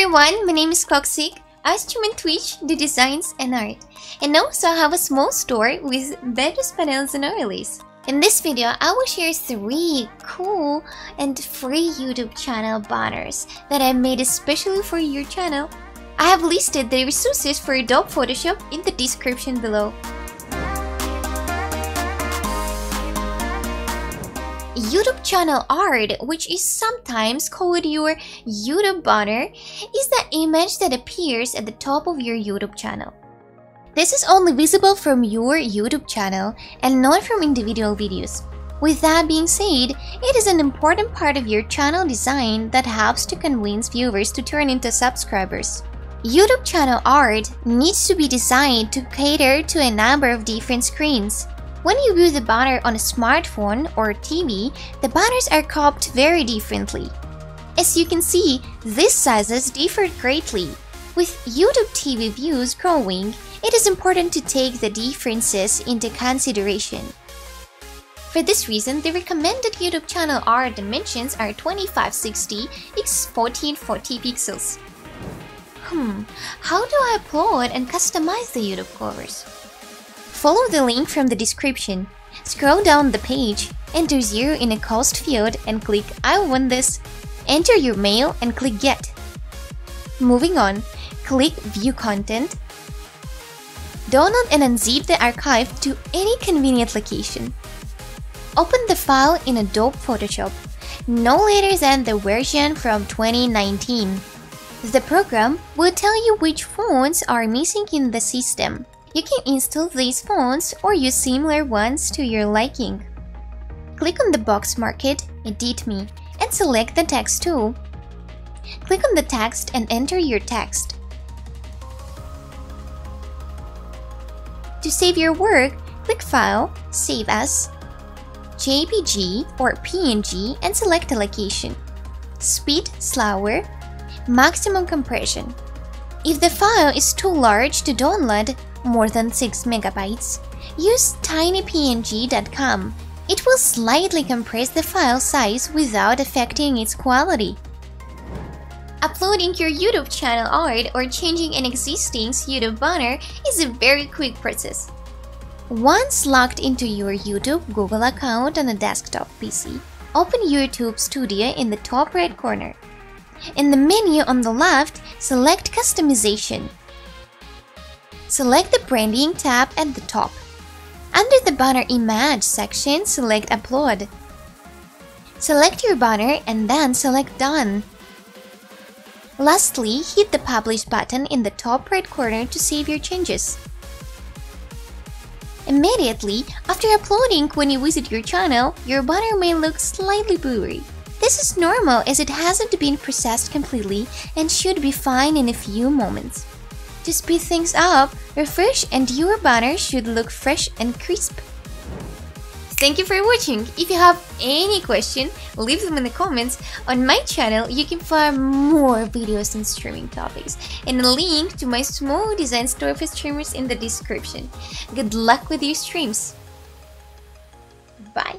everyone, my name is Qoqsik. I stream on Twitch, do designs and art. And also I have a small store with various panels and overlays. In this video, I will share 3 cool and free YouTube channel banners that I made especially for your channel. I have listed the resources for Adobe Photoshop in the description below. YouTube channel art, which is sometimes called your YouTube banner, is the image that appears at the top of your YouTube channel. This is only visible from your YouTube channel and not from individual videos. With that being said, it is an important part of your channel design that helps to convince viewers to turn into subscribers. YouTube channel art needs to be designed to cater to a number of different screens. When you view the banner on a smartphone or TV, the banners are cropped very differently. As you can see, these sizes differ greatly. With YouTube TV views growing, it is important to take the differences into consideration. For this reason, the recommended YouTube channel art dimensions are 2560 x 1440 pixels. How do I upload and customize the YouTube covers? Follow the link from the description. Scroll down the page, enter 0 in a cost field and click I want this. Enter your mail and click Get. Moving on, click View Content. Download and unzip the archive to any convenient location. Open the file in Adobe Photoshop, no later than the version from 2019. The program will tell you which fonts are missing in the system. You can install these fonts or use similar ones to your liking. Click on the box marked Edit Me and select the text tool. Click on the text and enter your text. To save your work, click File, Save As, JPG or PNG and select a location. Speed slower, maximum compression. If the file is too large to download, more than 6 megabytes, use tinypng.com. It will slightly compress the file size without affecting its quality. Uploading your YouTube channel art or changing an existing YouTube banner is a very quick process. Once logged into your YouTube Google account on a desktop PC, open YouTube Studio in the top right corner. In the menu on the left, select Customization. Select the Branding tab at the top. Under the Banner Image section, select Upload. Select your banner and then select Done. Lastly, hit the Publish button in the top right corner to save your changes. Immediately after uploading, when you visit your channel, your banner may look slightly blurry. This is normal as it hasn't been processed completely and should be fine in a few moments. To speed things up, refresh and your banner should look fresh and crisp. Thank you for watching. If you have any question, leave them in the comments. On my channel, you can find more videos on streaming topics and a link to my small design store for streamers in the description. Good luck with your streams. Bye.